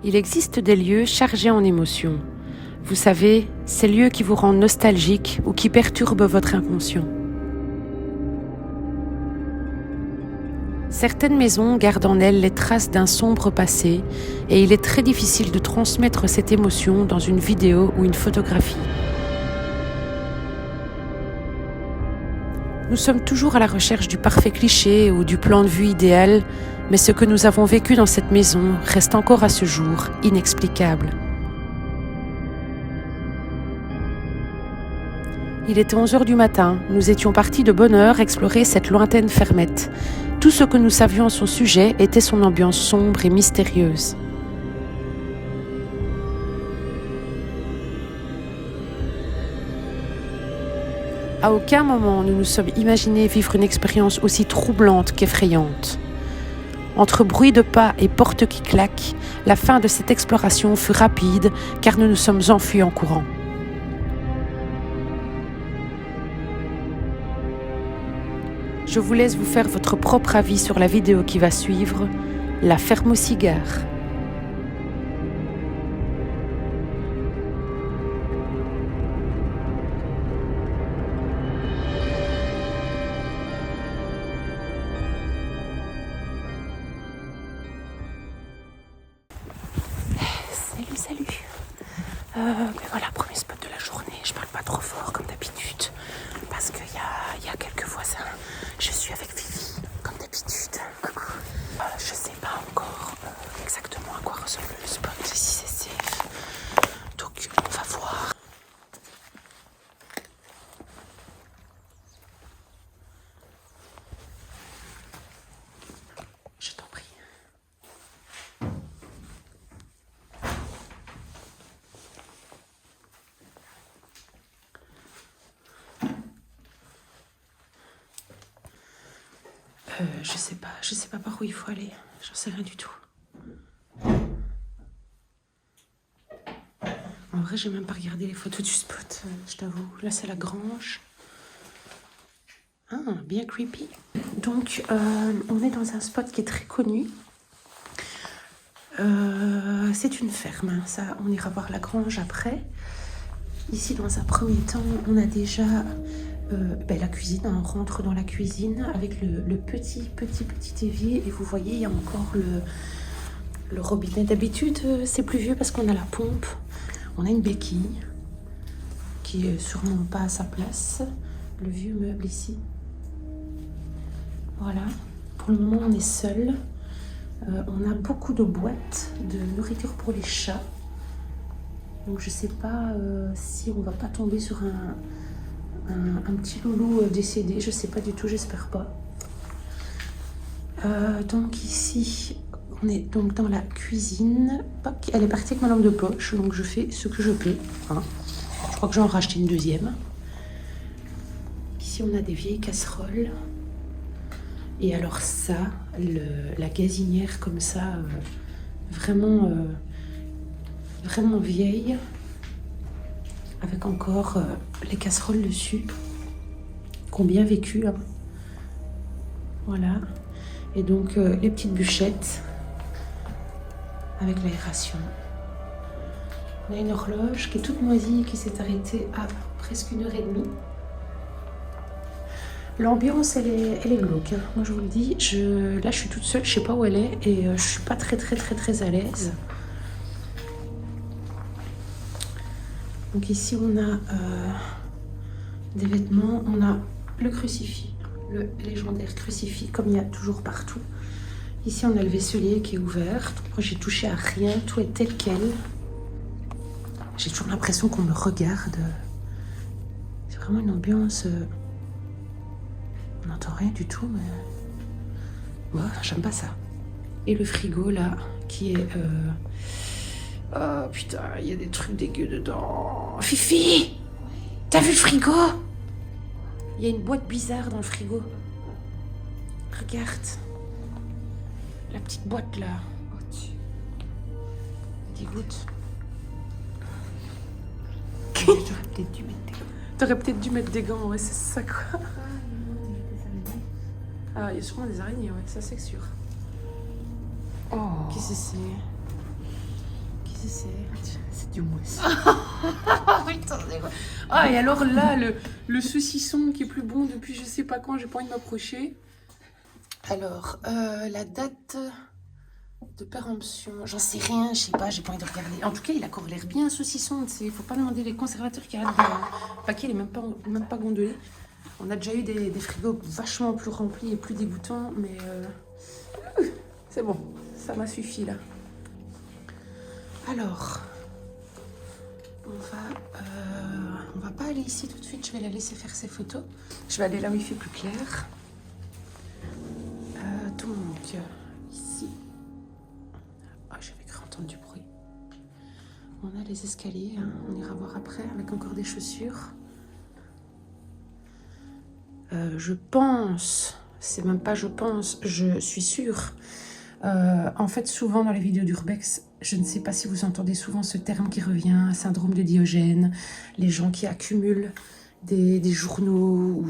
Il existe des lieux chargés en émotions. Vous savez, ces lieux qui vous rendent nostalgique ou qui perturbent votre inconscient. Certaines maisons gardent en elles les traces d'un sombre passé et il est très difficile de transmettre cette émotion dans une vidéo ou une photographie. Nous sommes toujours à la recherche du parfait cliché ou du plan de vue idéal, mais ce que nous avons vécu dans cette maison reste encore à ce jour inexplicable. Il était 11h du matin, nous étions partis de bonne heure explorer cette lointaine fermette. Tout ce que nous savions à son sujet était son ambiance sombre et mystérieuse. À aucun moment nous nous sommes imaginés vivre une expérience aussi troublante qu'effrayante. Entre bruit de pas et portes qui claquent, la fin de cette exploration fut rapide car nous nous sommes enfuis en courant. Je vous laisse vous faire votre propre avis sur la vidéo qui va suivre, la ferme au cigare. Salut. Mais voilà, premier spot de la journée. Je parle pas trop fort comme d'habitude parce qu'il y a quelques voisins. Je suis avec Vivi comme d'habitude. Coucou. Je sais pas encore exactement à quoi ressemble le spot, si c'est safe. Donc on va voir. Je t'en prie. Je sais pas par où il faut aller, j'en sais rien du tout. En vrai, j'ai même pas regardé les photos du spot, je t'avoue. Là, c'est la grange. Ah, bien creepy. Donc, on est dans un spot qui est très connu. C'est une ferme, hein. Ça, on ira voir la grange après. Ici, dans un premier temps, on a déjà la cuisine. On rentre dans la cuisine avec le petit évier. Et vous voyez, il y a encore le robinet. D'habitude, c'est plus vieux parce qu'on a la pompe. On a une béquille qui est sûrement pas à sa place. Le vieux meuble ici. Voilà. Pour le moment, on est seul. On a beaucoup de boîtes de nourriture pour les chats. Donc je sais pas si on va pas tomber sur un petit loulou décédé. Je sais pas du tout, j'espère pas. Donc ici, on est donc dans la cuisine. Elle est partie avec ma lampe de poche, donc je fais ce que je peux. Hein. Je crois que j'en racheté une deuxième. Ici, on a des vieilles casseroles. Et alors ça, la gazinière comme ça, vraiment vieille, avec encore les casseroles dessus, qui ont bien vécu. Hein. Voilà. Et donc les petites bûchettes avec l'aération. On a une horloge qui est toute moisie, qui s'est arrêtée à presque 1h30. L'ambiance, elle est glauque. Hein. Moi, je vous le dis, là, je suis toute seule, je sais pas où elle est et je suis pas très à l'aise. Donc ici, on a des vêtements, on a le crucifix, le légendaire crucifix, comme il y a toujours partout. Ici, on a le vaisselier qui est ouvert. Donc, moi, j'ai touché à rien, tout est tel quel. J'ai toujours l'impression qu'on me regarde. C'est vraiment une ambiance... On n'entend rien du tout, mais... Ouais, j'aime pas ça. Et le frigo, là, qui est... Oh, putain, il y a des trucs dégueux dedans. Fifi! T'as vu le frigo? Il y a une boîte bizarre dans le frigo. Regarde. La petite boîte, là. Dégoûte. T'aurais peut-être dû mettre des gants, ouais, c'est ça, quoi. Ah, il y a sûrement des araignées, ouais, ça c'est sûr. Oh. Qu'est-ce que c'est? C'est du mousse. Putain, c'est quoi. Ah, et alors là, le saucisson qui est plus bon depuis je sais pas quand, j'ai pas envie de m'approcher. Alors, la date de péremption, j'en sais rien, je sais pas, j'ai pas envie de regarder. En tout cas, il a encore l'air bien, saucisson, il faut pas demander les conservateurs qui arrêtent dedans. Le paquet, il est même pas gondolé. On a déjà eu des frigos vachement plus remplis et plus dégoûtants, mais c'est bon, ça m'a suffi là. Alors, on va pas aller ici tout de suite, je vais la laisser faire ses photos. Je vais aller là où il fait plus clair. Donc, ici, j'avais cru entendre du bruit. On a les escaliers, hein. On ira voir après, avec encore des chaussures. Je pense, c'est même pas je pense, je suis sûre. En fait, souvent dans les vidéos d'Urbex, je ne sais pas si vous entendez souvent ce terme qui revient, syndrome de Diogène, les gens qui accumulent des journaux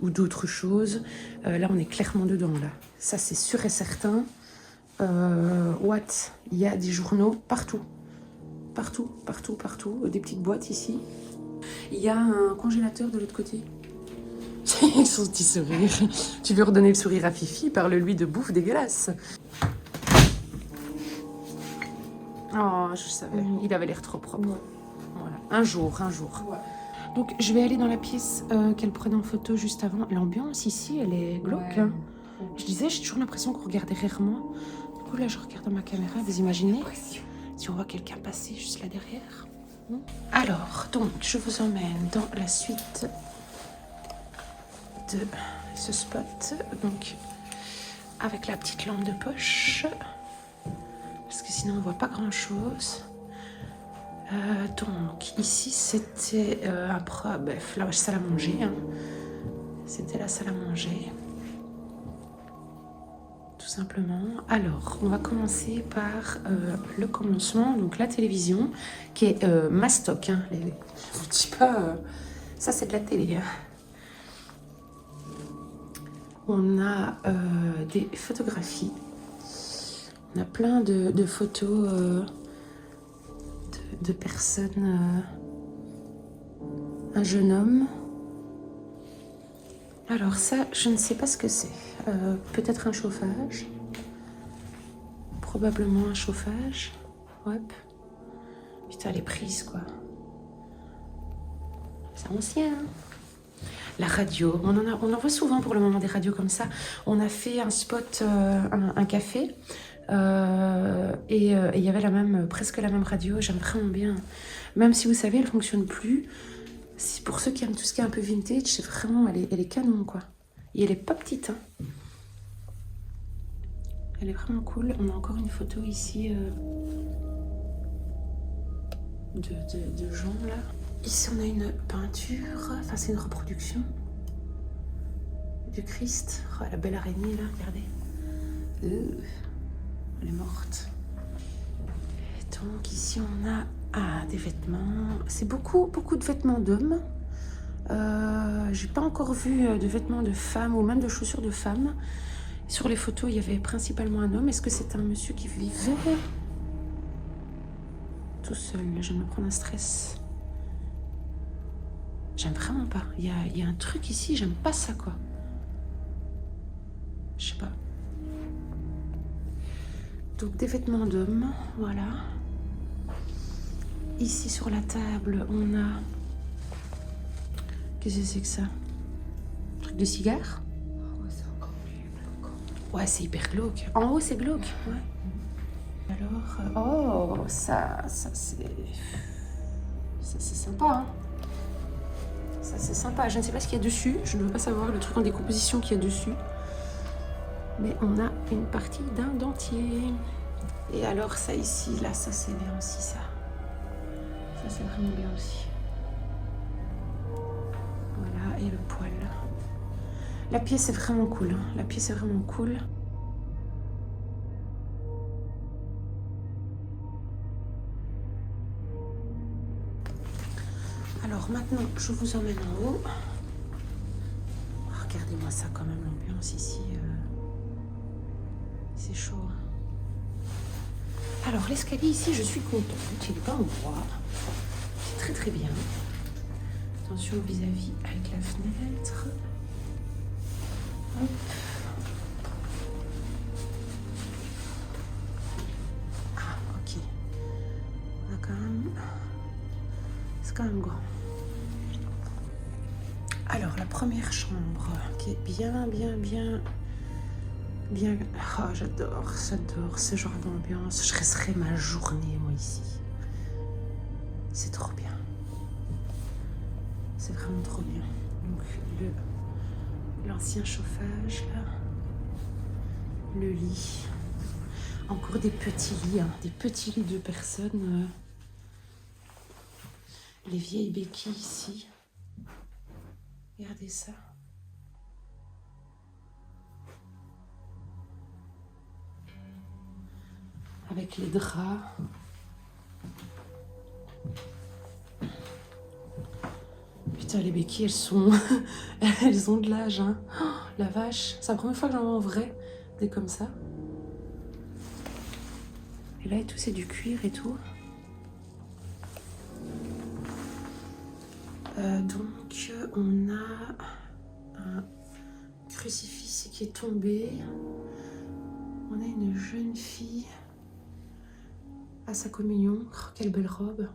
ou d'autres choses. Là, on est clairement dedans, là. Ça, c'est sûr et certain. Il y a des journaux partout. Partout. Des petites boîtes ici. Il y a un congélateur de l'autre côté. Son petit sourire. Tu veux redonner le sourire à Fifi? Parle-lui de bouffe dégueulasse. Oh, je savais. Il avait l'air trop propre. Ouais. Voilà. Un jour. Ouais. Donc, je vais aller dans la pièce qu'elle prenait en photo juste avant. L'ambiance ici, elle est glauque. Ouais. Hein. Je disais, j'ai toujours l'impression qu'on regarde derrière moi. Du coup, là, je regarde dans ma caméra. Vous imaginez si on voit quelqu'un passer juste là derrière. Alors, donc, je vous emmène dans la suite de ce spot. Donc, avec la petite lampe de poche. Parce que sinon, on ne voit pas grand-chose. Donc, ici, c'était la salle à manger. Hein. C'était la salle à manger. Tout simplement. Alors, on va commencer par le commencement. Donc, la télévision, qui est mastoc. Hein. Je ne vous dis pas... ça, c'est de la télé. Hein. On a des photographies. On a plein de photos de personnes. Un jeune homme. Alors ça, je ne sais pas ce que c'est. Peut-être un chauffage. Probablement un chauffage. Hop. Putain, les prises, quoi. C'est ancien, hein. La radio, on en voit souvent pour le moment des radios comme ça. On a fait un spot, un café, et il y avait presque la même radio. J'aime vraiment bien. Même si vous savez, elle ne fonctionne plus. Pour ceux qui aiment tout ce qui est un peu vintage, c'est vraiment, elle est canon, quoi. Et elle est pas petite, hein. Elle est vraiment cool. On a encore une photo ici de gens, là. Ici, on a une peinture, enfin, c'est une reproduction du Christ. Oh, la belle araignée, là, regardez. Elle est morte. Et donc, ici, on a des vêtements. C'est beaucoup de vêtements d'hommes. J'ai pas encore vu de vêtements de femmes ou même de chaussures de femmes. Sur les photos, il y avait principalement un homme. Est-ce que c'est un monsieur qui vivait tout seul? Je vais me prendre un stress. J'aime vraiment pas. Il y a un truc ici, j'aime pas ça, quoi. Je sais pas. Donc, des vêtements d'hommes, voilà. Ici, sur la table, on a... Qu'est-ce que c'est que ça? Un truc de cigare? Ouais, c'est encore plus. Ouais, c'est hyper glauque. En haut, c'est glauque, ouais. Alors, oh, ça c'est sympa, hein. Ça, c'est sympa. Je ne sais pas ce qu'il y a dessus. Je ne veux pas savoir le truc en décomposition qu'il y a dessus. Mais on a une partie d'un dentier. Et alors, ça ici, là, ça, c'est bien aussi, ça. Ça, c'est vraiment bien aussi. Voilà, et le poil. La pièce est vraiment cool. Hein. La pièce est vraiment cool. Alors maintenant, je vous emmène en haut. Regardez-moi ça quand même, l'ambiance ici. C'est chaud. Alors, l'escalier ici, je suis contente. Il n'est pas en bois. C'est très très bien. Attention vis-à-vis avec la fenêtre. Hop. Ah, ok. On a quand même... C'est quand même grand. Alors, la première chambre, qui est bien... Oh, j'adore ce genre d'ambiance. Je resterai ma journée, moi, ici. C'est trop bien. C'est vraiment trop bien. Donc, l'ancien chauffage, là. Le lit. Encore des petits lits, hein. Des petits lits de personnes. Les vieilles béquilles ici. Regardez ça. Avec les draps. Putain, les béquilles, elles ont de l'âge, hein. Oh, la vache. C'est la première fois que j'en vois en vrai, des comme ça. Et là, et tout, c'est du cuir et tout. Donc, on a un crucifix qui est tombé. On a une jeune fille à sa communion. Oh, quelle belle robe.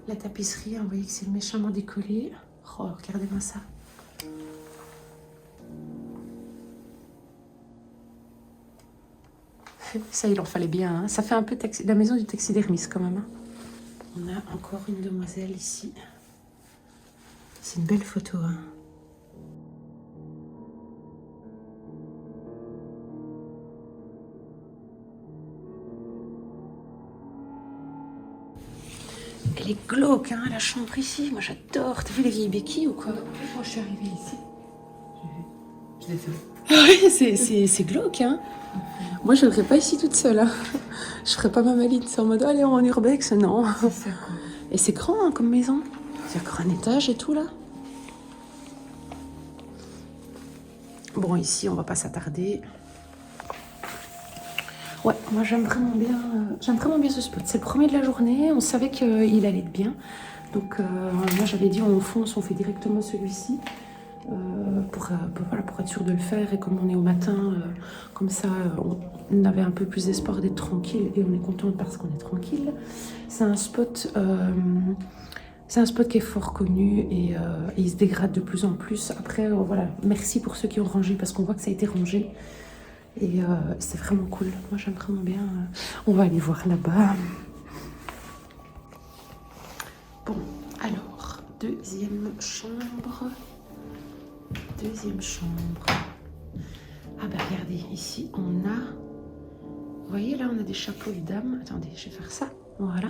La tapisserie, vous voyez que c'est méchamment décollé. Oh, regardez-moi ça. Ça, il en fallait bien. Hein. Ça fait un peu la maison du taxidermiste quand même. Hein. On a encore une demoiselle ici. C'est une belle photo. Hein. Elle est glauque, hein, la chambre ici. Moi, j'adore. T'as vu les vieilles béquilles ou quoi? Quand je suis arrivée ici, je l'ai fait. Oui, c'est glauque, hein. Moi, je ne serais pas ici toute seule. Hein. Je ferais pas ma maline en mode allez, en urbex, non. C'est ça, quoi. Et c'est grand hein, comme maison. Il y a encore un étage et tout là. Bon, ici, on va pas s'attarder. Ouais, moi j'aime vraiment bien ce spot. C'est le premier de la journée. On savait qu'il allait être bien. Donc moi j'avais dit on fonce, on fait directement celui-ci. Pour être sûr de le faire. Et comme on est au matin, comme ça, on avait un peu plus d'espoir d'être tranquille. Et on est contente parce qu'on est tranquille. C'est un spot qui est fort connu et il se dégrade de plus en plus. Après, voilà, merci pour ceux qui ont rangé parce qu'on voit que ça a été rangé. Et c'est vraiment cool. Moi, j'aime vraiment bien. On va aller voir là-bas. Bon, alors, deuxième chambre. Ah bah regardez, ici on a... Vous voyez là, on a des chapeaux de dames. Attendez, je vais faire ça. Voilà.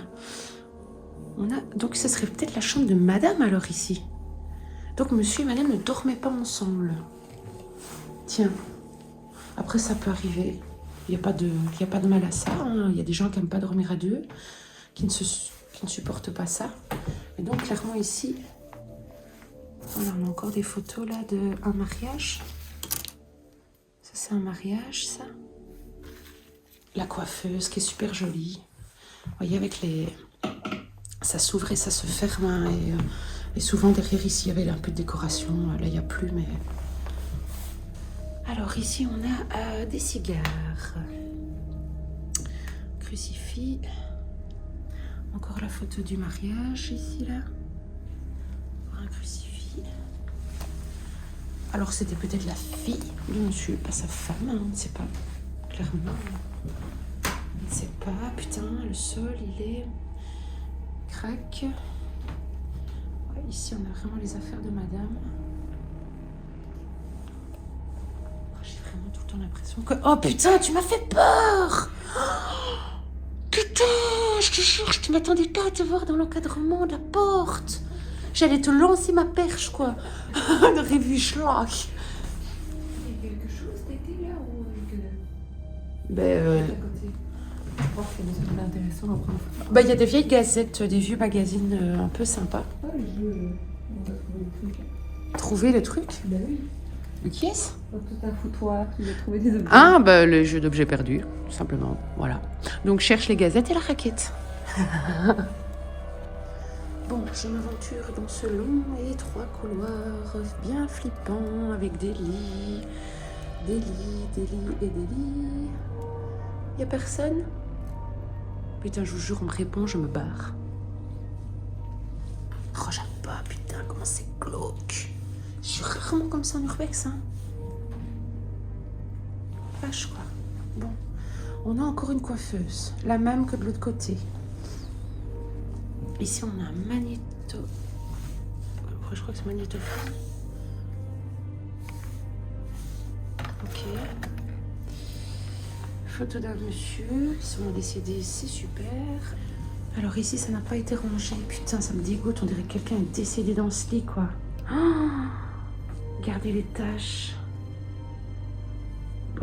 On a... Donc ça serait peut-être la chambre de madame alors ici. Donc monsieur et madame ne dormaient pas ensemble. Tiens. Après ça peut arriver. Il n'y a pas de mal à ça. Hein. Il y a des gens qui n'aiment pas dormir à deux. Qui ne supportent pas ça. Et donc clairement ici... Voilà, on a encore des photos là d'un mariage. Ça c'est un mariage ça. La coiffeuse qui est super jolie. Vous voyez avec les... Ça s'ouvre et ça se ferme. Hein, et souvent derrière ici il y avait un peu de décoration. Là il n'y a plus mais... Alors ici on a des cigares. Crucifix. Encore la photo du mariage ici là. Encore un crucifix. Alors c'était peut-être la fille de monsieur, pas sa femme, hein, on ne sait pas. Clairement. On ne sait pas. Putain, le sol il est... Crac. Ouais, ici on a vraiment les affaires de madame. J'ai vraiment tout le temps l'impression que... Oh putain, tu m'as fait peur. Putain, je te jure, je ne m'attendais pas à te voir dans l'encadrement de la porte. J'allais te lancer ma perche, quoi. De Révuschlag. Il y a quelque chose d'été là ou Ben, à côté? Je crois que c'est des trucs intéressants à prendre. bah, il y a des vieilles gazettes, des vieux magazines un peu sympas. Ah, le jeu, on va trouver le truc. Trouver le truc. Ben oui. Qui est-ce? Dans tout un foutoir, tu dois trouver des objets. Ah, bah le jeu d'objets perdus, tout simplement. Voilà. Donc cherche les gazettes et la raquette. Bon, je m'aventure dans ce long et étroit couloir, bien flippant, avec des lits et des lits. Y a personne? Putain, je vous jure, on me répond, je me barre. Oh, j'aime pas, putain, comment c'est glauque. Je suis rarement comme ça en urbex, hein. Vache, quoi. Bon, on a encore une coiffeuse, la même que de l'autre côté. Ici, on a un magnéto... Je crois que c'est magnétophone. Ok. Photo d'un monsieur, ils sont décédés, c'est super. Alors ici, ça n'a pas été rangé. Putain, ça me dégoûte, on dirait que quelqu'un est décédé dans ce lit, quoi. Oh, regardez les taches.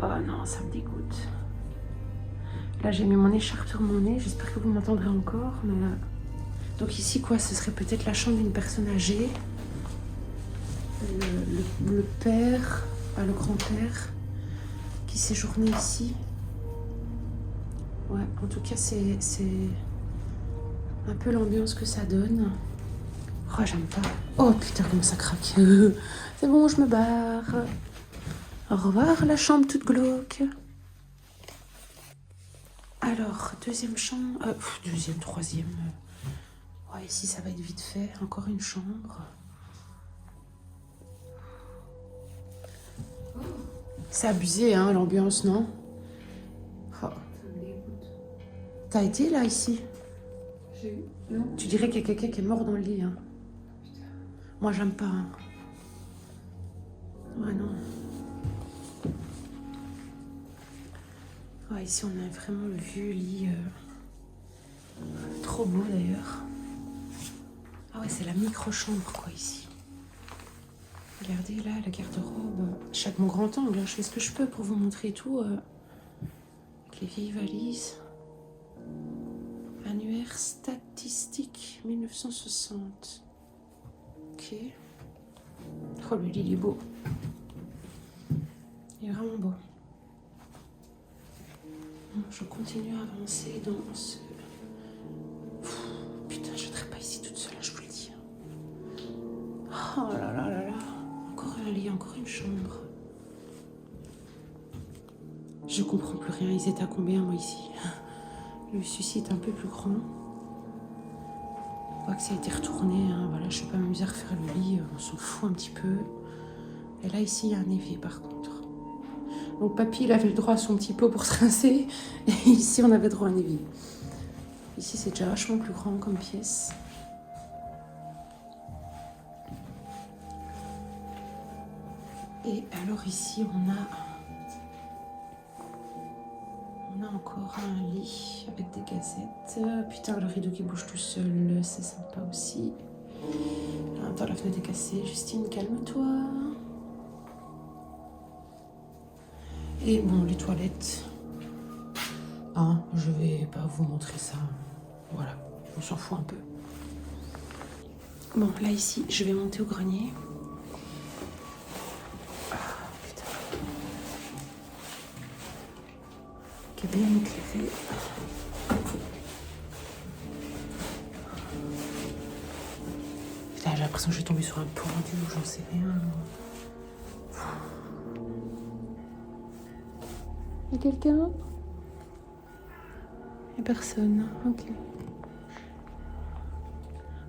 Oh non, ça me dégoûte. Là, j'ai mis mon écharpe sur mon nez, j'espère que vous m'entendrez encore, mais... Donc ici, quoi, ce serait peut-être la chambre d'une personne âgée. Le père, le grand-père, qui séjournait ici. Ouais, en tout cas, c'est un peu l'ambiance que ça donne. Oh, j'aime pas. Oh, putain, comment ça craque. C'est bon, je me barre. Au revoir, la chambre toute glauque. Alors, deuxième chambre... deuxième, troisième... Ouais, ici, ça va être vite fait. Encore une chambre. C'est abusé, hein, l'ambiance, non? Oh. T'as été, là, ici? Non. Tu dirais qu'il y a quelqu'un qui est mort dans le lit, hein. Moi, j'aime pas, hein. Ouais, non. Ouais, ici, on a vraiment le vieux lit. Trop beau, d'ailleurs. Ah ouais, c'est la micro-chambre, quoi, ici. Regardez, là, la garde-robe. Chaque mon grand angle, hein, je fais ce que je peux pour vous montrer tout. Avec les vieilles valises. Annuaire statistique 1960. Ok. Oh, le lit, il est beau. Il est vraiment beau. Je continue à avancer dans ce... Putain, je ne serai pas ici toute seule, je vous le dis. Oh là là là là. Encore un lit, encore une chambre. Je comprends plus rien. Ils étaient à combien, moi, ici? Le suicide est un peu plus grand. On voit que ça a été retourné. Hein. Voilà, je ne vais pas m'amuser à refaire le lit. On s'en fout un petit peu. Et là, ici, il y a un évier, par contre. Donc, papy, il avait le droit à son petit pot pour se rincer. Et ici, on avait droit à un évier. Ici, c'est déjà vachement plus grand comme pièce. Et alors ici, on a encore un lit avec des gazettes. Putain, le rideau qui bouge tout seul, c'est sympa aussi. Attends, la fenêtre est cassée. Justine, calme-toi. Et bon, les toilettes. Hein, je vais pas vous montrer ça. Voilà, on s'en fout un peu. Bon, là ici, je vais monter au grenier. Qui est bien éclairé. Putain, j'ai l'impression que je vais tomber sur un pendu ou j'en sais rien. Y a quelqu'un? Y a personne. Ok.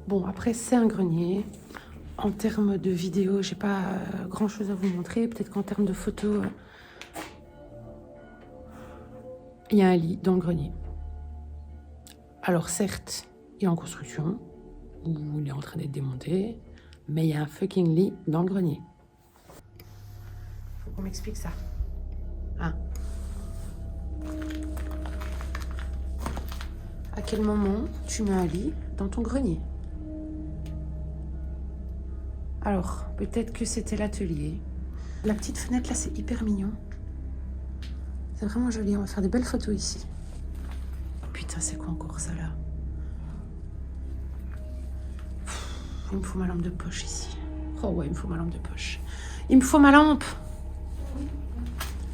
Bon, après, c'est un grenier. En termes de vidéo, j'ai pas grand chose à vous montrer. Peut-être qu'en termes de photos, il y a un lit dans le grenier. Alors certes, il est en construction, ou il est en train d'être démonté, mais il y a un fucking lit dans le grenier. Faut qu'on m'explique ça. Hein? À quel moment tu mets un lit dans ton grenier? Alors, peut-être que c'était l'atelier. La petite fenêtre là, c'est hyper mignon. C'est vraiment joli, on va faire des belles photos ici. Putain, c'est quoi encore ça là? Il me faut ma lampe de poche ici. Oh ouais, il me faut ma lampe de poche. Il me faut ma lampe.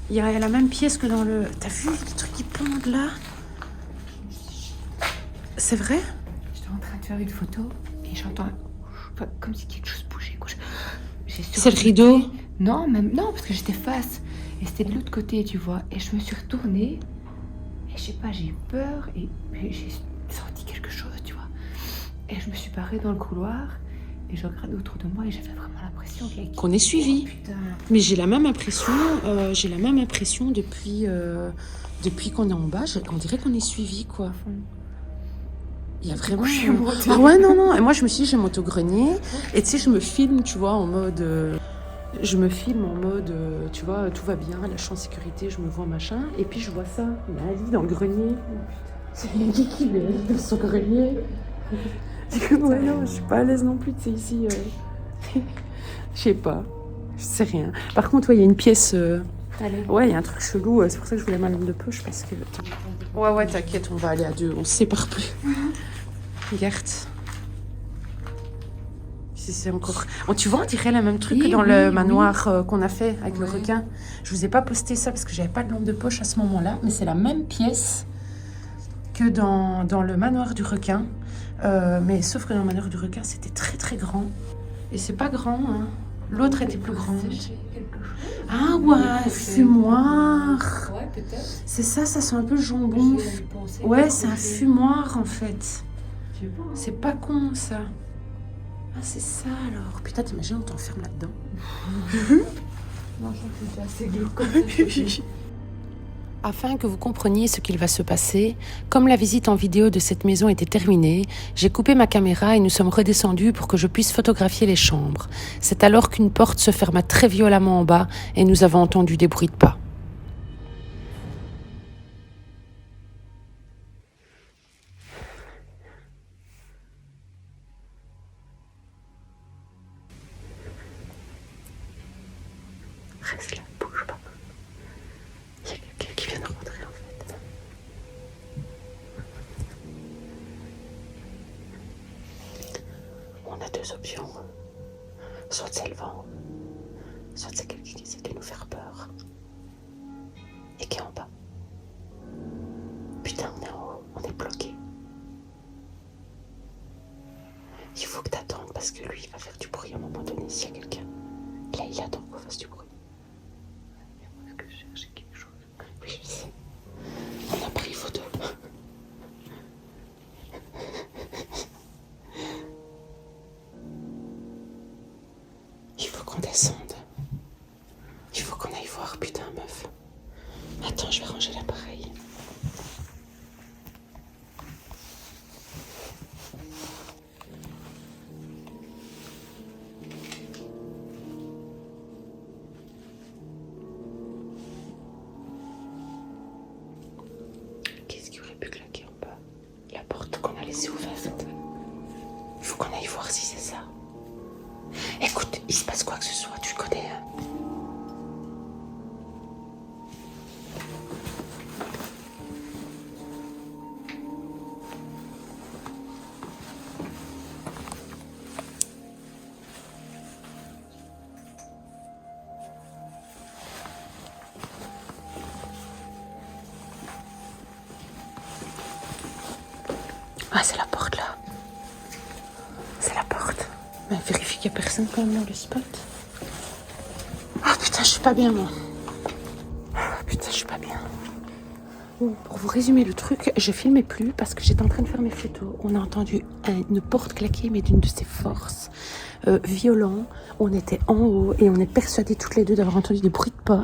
Il y a la même pièce que dans le... T'as vu les trucs qui pendent là? C'est vrai? J'étais en train de faire une photo et j'entends comme si quelque chose bougeait. C'est le rideau? Non, non, parce que j'étais face et c'était de l'autre côté, tu vois. Et je me suis retournée et je sais pas, j'ai eu peur et j'ai senti quelque chose, tu vois. Et je me suis barrée dans le couloir et je regardais autour de moi et j'avais vraiment l'impression qu'on est suivi. Oh, putain. Mais j'ai la même impression depuis qu'on est en bas. On dirait qu'on est suivi, quoi. Il y a vraiment... Ah ouais, non. Et moi, je me suis dit, j'ai mon auto-grenier. Et tu sais, je me filme, tu vois, en mode... tu vois, tout va bien, là, je suis en sécurité, je me vois, machin. Et puis, je vois ça. Il y a Ali dans le grenier. C'est qui est dans son grenier. Ouais, non, je suis pas à l'aise non plus, tu sais, ici. Je sais pas. Je sais rien. Par contre, ouais, il y a une pièce... Ouais, il y a un truc chelou. C'est pour ça que je voulais ma lampe de poche, parce que... Ouais, t'inquiète, on va aller à deux. On se sépare plus. Regarde. Si c'est encore... Oh, tu vois, on dirait le même truc que dans le manoir qu'on a fait avec le requin. Je vous ai pas posté ça parce que j'avais pas de lampe de poche à ce moment-là, mais c'est la même pièce que dans le manoir du requin. Mais sauf que dans le manoir du requin, c'était très très grand. Et c'est pas grand, hein. L'autre était plus grand. Ah ouais, fumoir. Ouais, peut-être. C'est ça sent un peu le jambon. Ouais, c'est un fumoir en fait. C'est pas con ça. Ah, c'est ça alors. Putain, t'imagines, on t'enferme là-dedans. Non, je pense que c'est assez glauque. Afin que vous compreniez ce qu'il va se passer, comme la visite en vidéo de cette maison était terminée, j'ai coupé ma caméra et nous sommes redescendus pour que je puisse photographier les chambres. C'est alors qu'une porte se ferma très violemment en bas et nous avons entendu des bruits de pas. Reste là, bouge pas. Il y a quelqu'un qui vient de rentrer en fait. On a deux options. Soit c'est le vent, soit c'est quelqu'un qui essaie de nous faire peur. Et qui est en bas. Putain, on est en haut, on est bloqué. Il faut que t'attendes parce que lui il va faire du bruit à un moment donné s'il y a quelqu'un. Là il attend qu'on fasse du bruit. Est-ce que je cherche quelque chose? Oui, je sais. On a pris photo. Il faut qu'on descende. Il faut qu'on aille voir, putain, meuf. Attends, je vais ranger l'appareil. Qu'est-ce qui aurait pu claquer en bas? La porte qu'on a laissée ouverte. Il faut qu'on aille voir si c'est ça. Écoute, il se passe quoi que ce soit, tu le connais, hein? Ah, c'est la porte là. C'est la porte. Mais vérifie qu'il n'y a personne quand même dans le spot. Ah putain, je suis pas bien moi. Ah, putain, je suis pas bien. Pour vous résumer le truc, je filmais plus parce que j'étais en train de faire mes photos. On a entendu une porte claquer, mais d'une de ses forces, violent. On était en haut et on est persuadés toutes les deux d'avoir entendu des bruits de pas.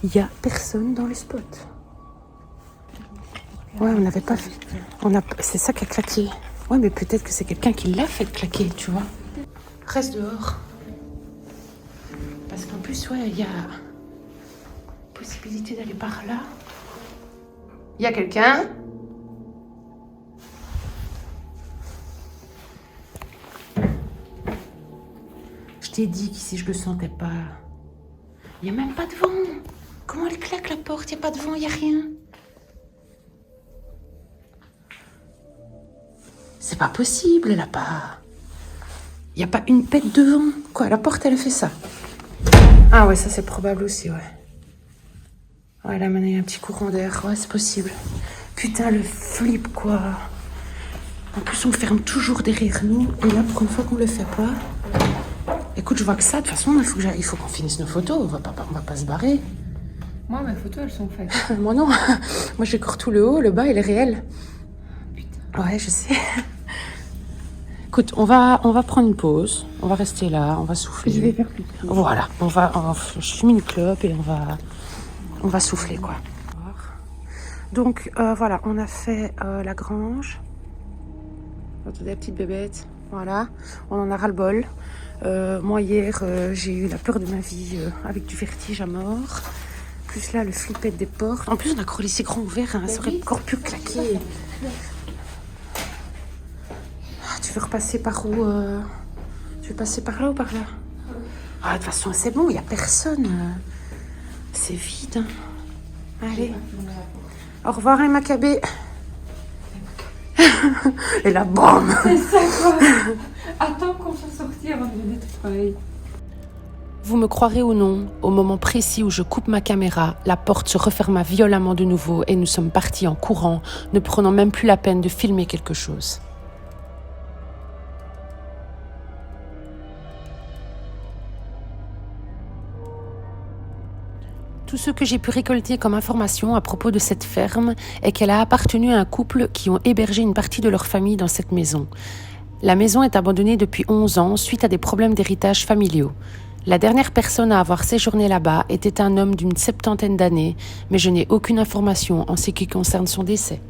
Il n'y a personne dans le spot. Ouais, on n'avait pas fait. C'est ça qui a claqué. Ouais, mais peut-être que c'est quelqu'un qui l'a fait claquer, tu vois. Reste dehors. Parce qu'en plus, ouais, il y a possibilité d'aller par là. Il y a quelqu'un? Je t'ai dit qu'ici, je le sentais pas. Il n'y a même pas de vent. Comment elle claque la porte? Il n'y a pas de vent, il n'y a rien. C'est pas possible là-bas. Il n'y a pas une pète de vent. Quoi, la porte, elle a fait ça. Ah ouais, ça c'est probable aussi, ouais. Ouais, là maintenant il y a un petit courant d'air, ouais c'est possible. Putain le flip quoi. En plus on ferme toujours derrière nous et là pour une fois qu'on le fait pas. Écoute je vois que ça, de toute façon il faut qu'on finisse nos photos, on va pas se barrer. Moi mes photos elles sont faites. Moi non, moi j'ai encore tout le haut, le bas il est réel. Putain. Ouais je sais. Écoute, on va prendre une pause, on va rester là, on va souffler. Je vais faire plus tard. Voilà, je fume une clope et on va souffler quoi. Donc voilà, on a fait la grange. Attendez la petite bébête, voilà, on en a ras-le-bol. Moi hier, j'ai eu la peur de ma vie avec du vertige à mort. Plus là, le flippette des portes. En plus, on a encore les cigrons ouverts, hein, ça aurait encore pu claquer. Tu veux repasser par où Tu veux passer par là ou par là? Ah, de toute façon, c'est bon, il n'y a personne. C'est vide. Hein. Allez. Au revoir, Emma Cabé. Et là, bam. C'est ça quoi. Attends qu'on soit sorti avant de venir travailler. Vous me croirez ou non, au moment précis où je coupe ma caméra, la porte se referma violemment de nouveau et nous sommes partis en courant, ne prenant même plus la peine de filmer quelque chose. Tout ce que j'ai pu récolter comme information à propos de cette ferme est qu'elle a appartenu à un couple qui ont hébergé une partie de leur famille dans cette maison. La maison est abandonnée depuis 11 ans suite à des problèmes d'héritage familiaux. La dernière personne à avoir séjourné là-bas était un homme d'une 70aine d'années, mais je n'ai aucune information en ce qui concerne son décès.